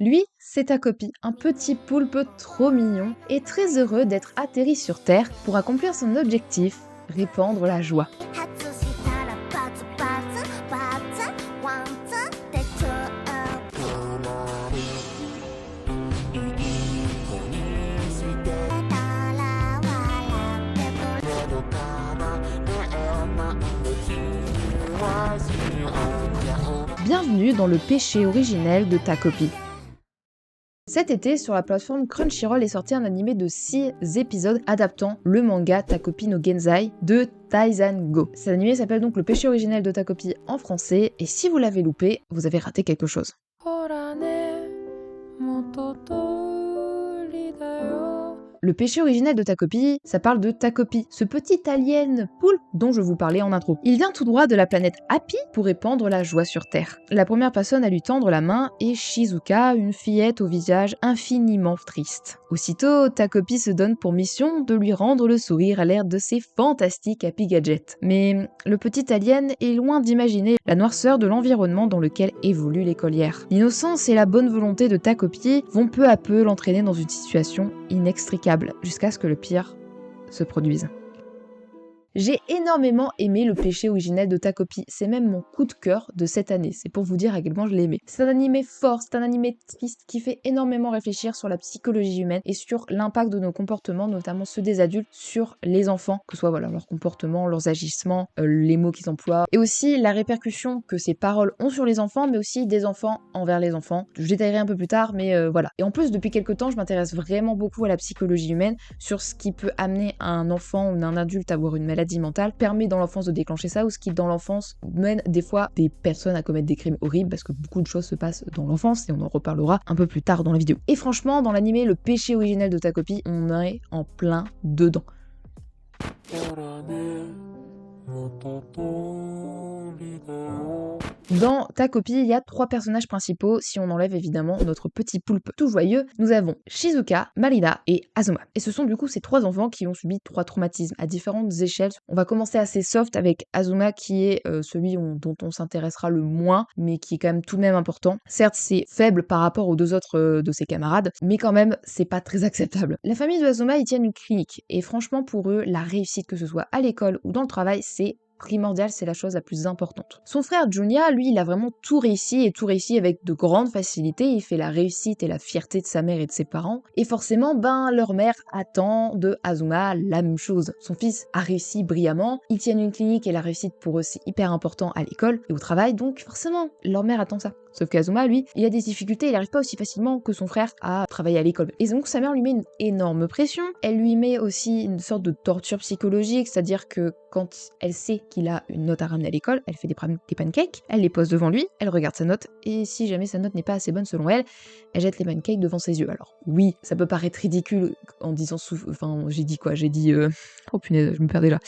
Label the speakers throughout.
Speaker 1: Lui, c'est Takopi, un petit poulpe trop mignon et très heureux d'être atterri sur Terre pour accomplir son objectif, répandre la joie. Bienvenue dans le péché originel de Takopi. Cet été, sur la plateforme Crunchyroll est sorti un animé de 6 épisodes adaptant le manga Takopi no Genzai de Taizan Go. Cet animé s'appelle donc Le péché originel de Takopi en français, et si vous l'avez loupé, vous avez raté quelque chose. Le péché originel de Takopi, ça parle de Takopi, ce petit alien poulpe dont je vous parlais en intro. Il vient tout droit de la planète Happy pour répandre la joie sur Terre. La première personne à lui tendre la main est Shizuka, une fillette au visage infiniment triste. Aussitôt, Takopi se donne pour mission de lui rendre le sourire à l'air de ses fantastiques Happy Gadgets. Mais le petit alien est loin d'imaginer la noirceur de l'environnement dans lequel évolue l'écolière. L'innocence et la bonne volonté de Takopi vont peu à peu l'entraîner dans une situation inextricable, jusqu'à ce que le pire se produise. J'ai énormément aimé Le péché originel de Takopi, c'est même mon coup de cœur de cette année, c'est pour vous dire à quel point je l'ai aimé. C'est un animé fort, c'est un animé triste qui fait énormément réfléchir sur la psychologie humaine et sur l'impact de nos comportements, notamment ceux des adultes, sur les enfants, que ce soit leur comportement, leurs agissements, les mots qu'ils emploient, et aussi la répercussion que ces paroles ont sur les enfants, mais aussi des enfants envers les enfants. Je détaillerai un peu plus tard, mais voilà. Et en plus, depuis quelques temps, je m'intéresse vraiment beaucoup à la psychologie humaine, sur ce qui peut amener un enfant ou un adulte à avoir une maladie mentale, permet dans l'enfance de déclencher ça, ou ce qui dans l'enfance mène des fois des personnes à commettre des crimes horribles, parce que beaucoup de choses se passent dans l'enfance, et on en reparlera un peu plus tard dans la vidéo. Et franchement, dans l'animé Le péché originel de Takopi, on est en plein dedans. Dans Takopi, il y a 3 personnages principaux, si on enlève évidemment notre petit poulpe tout joyeux. Nous avons Shizuka, Marina et Azuma. Et ce sont du coup ces 3 enfants qui ont subi 3 traumatismes à différentes échelles. On va commencer assez soft avec Azuma qui est celui dont on s'intéressera le moins, mais qui est quand même tout de même important. Certes, c'est faible par rapport aux 2 autres de ses camarades, mais quand même, c'est pas très acceptable. La famille de Azuma, ils tiennent une clinique, et franchement pour eux, la réussite, que ce soit à l'école ou dans le travail, c'est primordial, c'est la chose la plus importante. Son frère Junya, lui, il a vraiment tout réussi, et tout réussi avec de grandes facilités. Il fait la réussite et la fierté de sa mère et de ses parents, et forcément, leur mère attend de Azuma la même chose. Son fils a réussi brillamment, ils tiennent une clinique et la réussite pour eux c'est hyper important à l'école et au travail, donc forcément, leur mère attend ça. Sauf qu'Azuma, lui, il a des difficultés, il n'arrive pas aussi facilement que son frère à travailler à l'école. Et donc sa mère lui met une énorme pression, elle lui met aussi une sorte de torture psychologique, c'est-à-dire que quand elle sait qu'il a une note à ramener à l'école, elle fait des pancakes, elle les pose devant lui, elle regarde sa note, et si jamais sa note n'est pas assez bonne selon elle, elle jette les pancakes devant ses yeux. Alors oui, ça peut paraître ridicule en disant oh punaise, je me perdais là.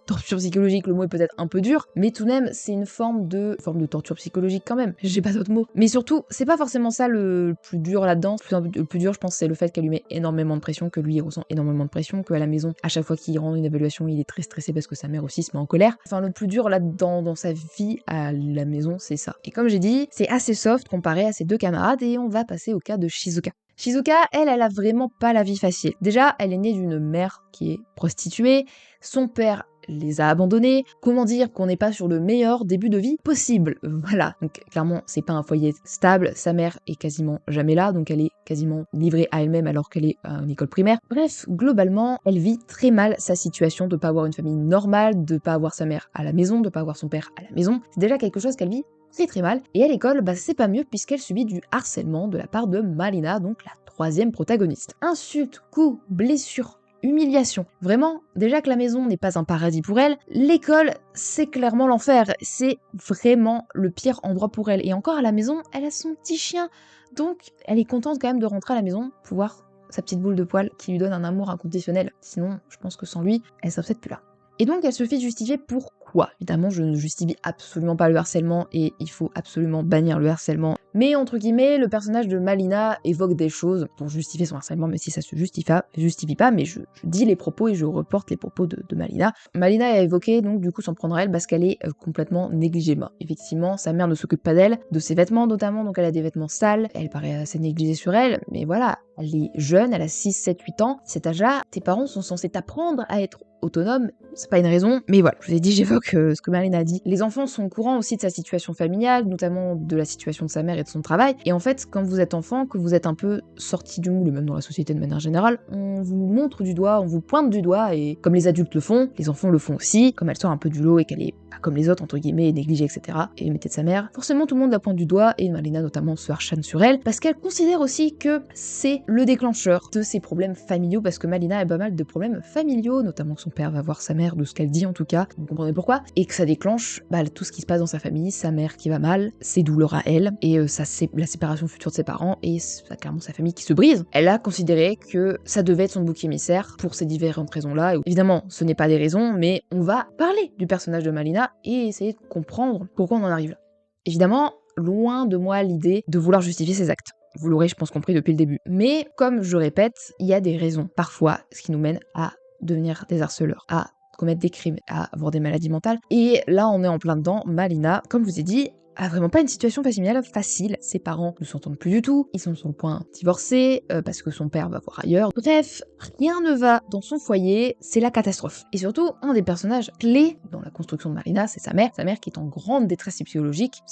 Speaker 1: Torture psychologique, le mot est peut-être un peu dur, mais tout de même, c'est une forme de torture psychologique quand même. J'ai pas d'autre mot. Mais surtout, c'est pas forcément ça le plus dur là-dedans. Le plus dur, je pense, c'est le fait qu'elle lui met énormément de pression, que lui, il ressent énormément de pression, qu'à la maison, à chaque fois qu'il rend une évaluation, il est très stressé parce que sa mère aussi se met en colère. Enfin, le plus dur là-dedans, dans sa vie à la maison, c'est ça. Et comme j'ai dit, c'est assez soft comparé à ses 2 camarades, et on va passer au cas de Shizuka. Shizuka, elle a vraiment pas la vie facile. Déjà, elle est née d'une mère qui est prostituée, son père les a abandonnés. Comment dire qu'on n'est pas sur le meilleur début de vie possible. Voilà, donc clairement c'est pas un foyer stable, sa mère est quasiment jamais là, donc elle est quasiment livrée à elle-même alors qu'elle est à une école primaire. Bref, globalement, elle vit très mal sa situation de pas avoir une famille normale, de pas avoir sa mère à la maison, de pas avoir son père à la maison. C'est déjà quelque chose qu'elle vit très mal, et à l'école, c'est pas mieux puisqu'elle subit du harcèlement de la part de Marina, donc la 3e protagoniste. Insultes, coups, blessures, humiliation. Vraiment, déjà que la maison n'est pas un paradis pour elle, l'école, c'est clairement l'enfer. C'est vraiment le pire endroit pour elle. Et encore à la maison, elle a son petit chien. Donc, elle est contente quand même de rentrer à la maison pour voir sa petite boule de poil qui lui donne un amour inconditionnel. Sinon, je pense que sans lui, elle serait peut-être plus là. Et donc, elle se fait justifier pourquoi. Évidemment, je ne justifie absolument pas le harcèlement, et il faut absolument bannir le harcèlement Mais entre guillemets, le personnage de Malina évoque des choses pour justifier son harcèlement, même si ça se justifie pas, mais je dis les propos et je reporte les propos de Malina. Malina a évoqué donc du coup s'en prendre à elle parce qu'elle est complètement négligée. Effectivement, sa mère ne s'occupe pas d'elle, de ses vêtements notamment, donc elle a des vêtements sales, elle paraît assez négligée sur elle, mais voilà, elle est jeune, elle a 6, 7, 8 ans, cet âge-là, tes parents sont censés t'apprendre à être autonome, c'est pas une raison, mais voilà, je vous ai dit, j'évoque ce que Marlène a dit. Les enfants sont au courant aussi de sa situation familiale, notamment de la situation de sa mère et de son travail, et en fait, quand vous êtes enfant, que vous êtes un peu sorti du moule, et même dans la société de manière générale, on vous montre du doigt, on vous pointe du doigt, et comme les adultes le font, les enfants le font aussi, comme elle sort un peu du lot et qu'elle est pas comme les autres, entre guillemets, négligée, etc., et métée de sa mère, forcément tout le monde la pointe du doigt, et Malina notamment se harchane sur elle, parce qu'elle considère aussi que c'est le déclencheur de ses problèmes familiaux, parce que Malina a pas mal de problèmes familiaux, notamment que son père va voir sa mère, de ce qu'elle dit en tout cas, vous comprenez pourquoi, et que ça déclenche tout ce qui se passe dans sa famille, sa mère qui va mal, ses douleurs à elle, et la séparation future de ses parents, et clairement sa famille qui se brise. Elle a considéré que ça devait être son bouc émissaire pour ces différentes raisons-là, et évidemment ce n'est pas des raisons, mais on va parler du personnage de Malina et essayer de comprendre pourquoi on en arrive là. Évidemment, loin de moi l'idée de vouloir justifier ses actes. Vous l'aurez, je pense, compris depuis le début. Mais, comme je répète, il y a des raisons, parfois, ce qui nous mène à devenir des harceleurs, à commettre des crimes, à avoir des maladies mentales. Et là, on est en plein dedans. Malina, comme je vous ai dit, a vraiment pas une situation familiale facile. Ses parents ne s'entendent plus du tout, ils sont sur le point de divorcer, parce que son père va voir ailleurs. Bref, rien ne va dans son foyer, c'est la catastrophe. Et surtout, un des personnages clés dans la construction de Malina, c'est sa mère qui est en grande détresse psychologique,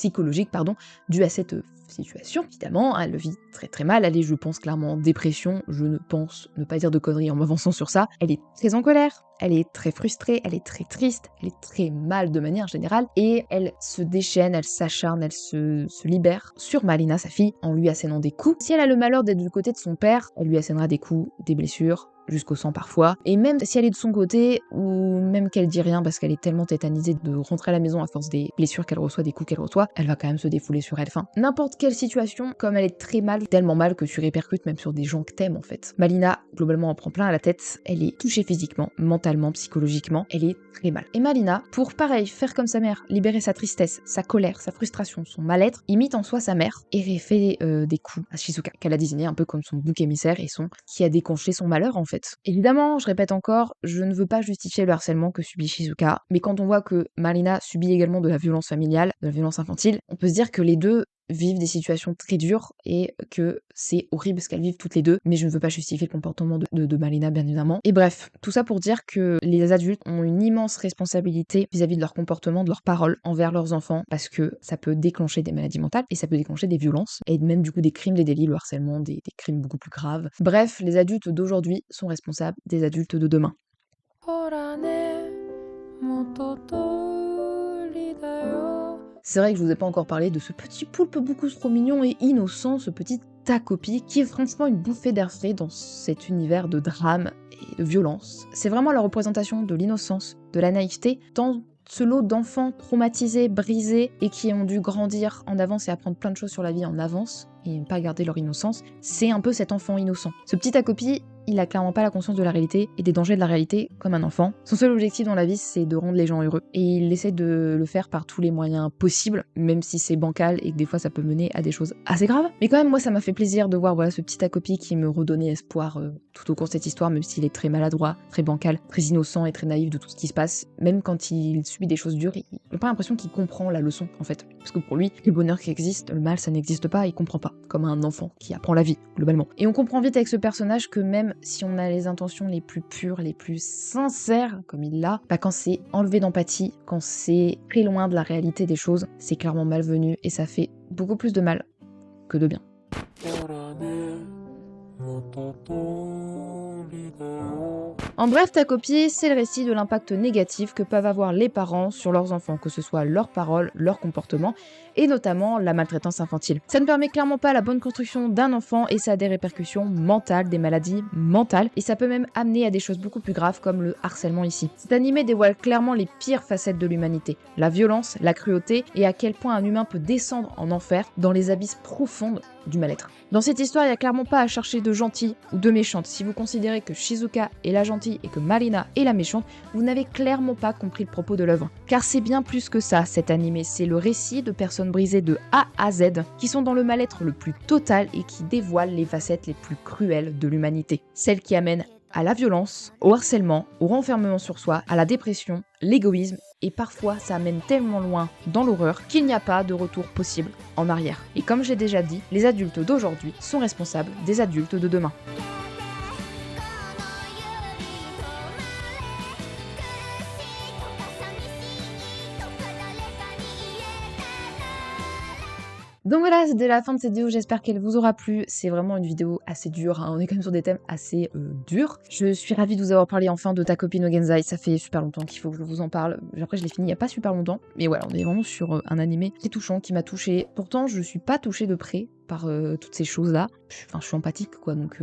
Speaker 1: due à cette situation, évidemment, elle le vit très très mal, elle est, je pense, clairement en dépression, je ne pense ne pas dire de conneries en m'avançant sur ça, elle est très en colère, elle est très frustrée, elle est très triste, elle est très mal de manière générale, et elle se déchaîne, elle s'acharne, elle se libère sur Malina, sa fille, en lui assénant des coups. Si elle a le malheur d'être du côté de son père, elle lui assénera des coups, des blessures, jusqu'au sang parfois, et même si elle est de son côté, ou même qu'elle dit rien parce qu'elle est tellement tétanisée de rentrer à la maison à force des blessures qu'elle reçoit, des coups qu'elle reçoit, elle va quand même se défouler sur elle. Enfin, n'importe quelle situation, comme elle est très mal, tellement mal que tu répercutes même sur des gens que t'aimes en fait. Malina, globalement, en prend plein à la tête, elle est touchée physiquement, mentalement, psychologiquement, elle est très mal. Et Malina, pour pareil, faire comme sa mère, libérer sa tristesse, sa colère, sa frustration, son mal-être, imite en soi sa mère et fait des coups à Shizuka, qu'elle a désigné un peu comme son bouc émissaire et qui a déclenché son malheur en fait. Évidemment, je répète encore, je ne veux pas justifier le harcèlement que subit Shizuka, mais quand on voit que Malina subit également de la violence familiale, de la violence infantile, on peut se dire que les deux vivent des situations très dures et que c'est horrible ce qu'elles vivent toutes les deux, mais je ne veux pas justifier le comportement de Malina, bien évidemment. Et bref, tout ça pour dire que les adultes ont une immense responsabilité vis-à-vis de leur comportement, de leurs paroles envers leurs enfants, parce que ça peut déclencher des maladies mentales et ça peut déclencher des violences, et même du coup des crimes, des délits, le harcèlement, des crimes beaucoup plus graves. Bref, les adultes d'aujourd'hui sont responsables des adultes de demain. C'est vrai que je vous ai pas encore parlé de ce petit poulpe beaucoup trop mignon et innocent, ce petit Takopi, qui est franchement une bouffée d'air frais dans cet univers de drame et de violence. C'est vraiment la représentation de l'innocence, de la naïveté, dans ce lot d'enfants traumatisés, brisés, et qui ont dû grandir en avance et apprendre plein de choses sur la vie en avance, et ne pas garder leur innocence. C'est un peu cet enfant innocent. Ce petit Takopi, il a clairement pas la conscience de la réalité et des dangers de la réalité comme un enfant. Son seul objectif dans la vie, c'est de rendre les gens heureux. Et il essaie de le faire par tous les moyens possibles, même si c'est bancal et que des fois ça peut mener à des choses assez graves. Mais quand même, moi, ça m'a fait plaisir de voir ce petit Takopi qui me redonnait espoir tout au cours de cette histoire, même s'il est très maladroit, très bancal, très innocent et très naïf de tout ce qui se passe. Même quand il subit des choses dures, j'ai pas l'impression qu'il comprend la leçon, en fait. Parce que pour lui, le bonheur qui existe, le mal, ça n'existe pas, il comprend pas. Comme un enfant qui apprend la vie, globalement. Et on comprend vite avec ce personnage que même si on a les intentions les plus pures, les plus sincères, comme il l'a, quand c'est enlevé d'empathie, quand c'est très loin de la réalité des choses, c'est clairement malvenu et ça fait beaucoup plus de mal que de bien. En bref, Takopi, c'est le récit de l'impact négatif que peuvent avoir les parents sur leurs enfants, que ce soit leurs paroles, leur comportement, et notamment la maltraitance infantile. Ça ne permet clairement pas la bonne construction d'un enfant et ça a des répercussions mentales, des maladies mentales, et ça peut même amener à des choses beaucoup plus graves comme le harcèlement ici. Cet animé dévoile clairement les pires facettes de l'humanité, la violence, la cruauté, et à quel point un humain peut descendre en enfer, dans les abysses profondes du mal-être. Dans cette histoire, il n'y a clairement pas à chercher de gentil ou de méchante. Si vous considérez que Shizuka est la gentille et que Marina est la méchante, vous n'avez clairement pas compris le propos de l'œuvre. Car c'est bien plus que ça, cet animé. C'est le récit de personnes brisées de A à Z, qui sont dans le mal-être le plus total et qui dévoilent les facettes les plus cruelles de l'humanité. Celles qui amènent à la violence, au harcèlement, au renfermement sur soi, à la dépression, l'égoïsme, et parfois ça amène tellement loin dans l'horreur qu'il n'y a pas de retour possible en arrière. Et comme j'ai déjà dit, les adultes d'aujourd'hui sont responsables des adultes de demain. Donc voilà, c'était la fin de cette vidéo, j'espère qu'elle vous aura plu. C'est vraiment une vidéo assez dure, hein. On est quand même sur des thèmes assez durs. Je suis ravie de vous avoir parlé enfin de Takopi no Genzai, ça fait super longtemps qu'il faut que je vous en parle. Après je l'ai fini il n'y a pas super longtemps, mais voilà, on est vraiment sur un animé très touchant, qui m'a touchée. Pourtant je suis pas touchée de près par toutes ces choses-là. Enfin je suis empathique quoi, donc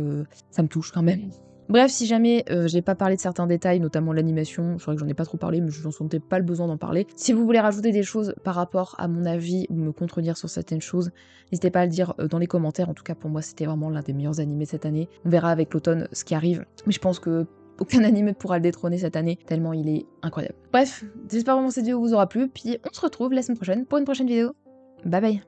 Speaker 1: ça me touche quand même. Bref, si jamais j'ai pas parlé de certains détails, notamment l'animation, je crois que j'en ai pas trop parlé, mais je n'en sentais pas le besoin d'en parler. Si vous voulez rajouter des choses par rapport à mon avis ou me contredire sur certaines choses, n'hésitez pas à le dire dans les commentaires. En tout cas, pour moi, c'était vraiment l'un des meilleurs animés cette année. On verra avec l'automne ce qui arrive, mais je pense que aucun animé pourra le détrôner cette année, tellement il est incroyable. Bref, j'espère vraiment que cette vidéo vous aura plu, puis on se retrouve la semaine prochaine pour une prochaine vidéo. Bye bye.